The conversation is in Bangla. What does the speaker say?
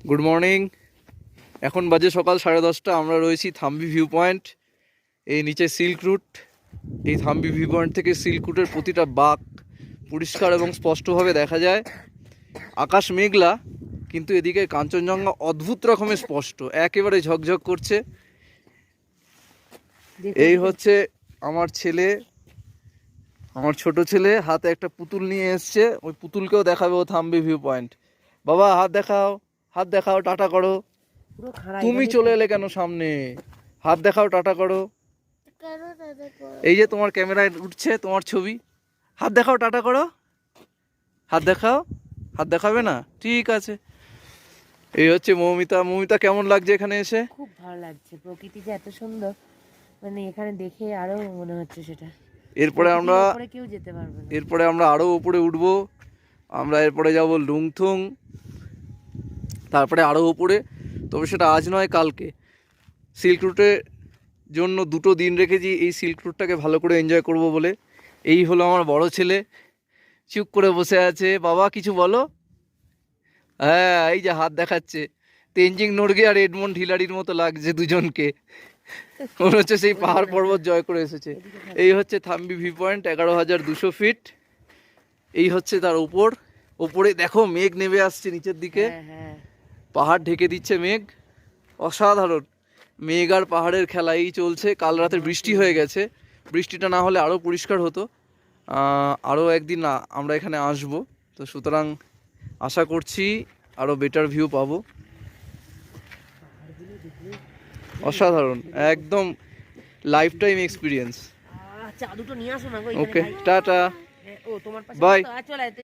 Good morning. এখন বাজে সকাল 10:30। আমরা রয়েছি থাম্বি ভিউ পয়েন্ট। এই নিচে সিল্ক রুট। এই থাম্বি ভিউ পয়েন্ট থেকে সিল্ক রুটের প্রতিটা বাঁক পরিষ্কার এবং স্পষ্টভাবে দেখা যায়। আকাশ মেঘলা, কিন্তু এদিকে কাঞ্চনজঙ্ঘা অদ্ভুত রকমের স্পষ্ট, একেবারে ঝকঝক করছে। এই হচ্ছে আমার ছেলে, আমার ছোট ছেলে হাতে একটা পুতুল নিয়ে এসছে। ওই পুতুলকেও দেখাবে ও থাম্বি ভিউ পয়েন্ট। বাবা হাত দেখাও, হাত দেখাও, টাটা করো। তুমি চলে এলে কেন সামনে? হাত দেখাও, টাটা করো। এই যে তোমার ক্যামেরায় উঠছে তোমার ছবি। হাত দেখাও, টাটা করো। হাত দেখাও। হাত দেখাবে না? ঠিক আছে। এই হচ্ছে মৌমিতা। মৌমিতা, কেমন লাগছে এখানে এসে? খুব ভালো লাগছে, প্রকৃতি যে এত সুন্দর, মানে এখানে দেখে আরো মনে হচ্ছে সেটা। এরপরে আমরা কেউ যেতে পারবে না। এরপরে আমরা আরো উপরে উঠবো। আমরা এরপরে যাব লুংথুং, তারপরে আরো উপরে। তবে সেটা আজ নয়, কালকে। সিল্ক রুটের জন্য 2 দিন রেখেছি, এই সিল্ক রুটটাকে ভালো করে এনজয় করব বলে। এই হলো আমার বড় ছেলে, চুপ করে বসে আছে। বাবা কিছু বলো। হ্যাঁ, এই যে হাত দেখাচ্ছে। তেনজিং নোরগে আর এডমন্ড হিলারির মতো লাগছে দুজনকে। মনে হচ্ছে সেই পাহাড় পর্বত জয় করে এসেছে। এই হচ্ছে থাম্বি ভিউ পয়েন্ট, 11,200 ফিট। এই হচ্ছে তার উপরে দেখো মেঘ নেমে আসছে নিচের দিকে। পাহাড় ঢেকে দিচ্ছে মেঘ, অসাধারণ। মেঘ আর পাহাড়ের খেলা এই চলছে। কাল রাতে বৃষ্টি হয়ে গেছে, বৃষ্টিটা না হলে আরও পরিষ্কার হতো। আরও একদিন আমরা এখানে আসব, তো সুতরাং আশা করছি আরও বেটার ভিউ পাবো। অসাধারণ, একদম লাইফ টাইম এক্সপিরিয়েন্স। দুটো নিয়ে আসো না। ওকে, টাটা, বাই।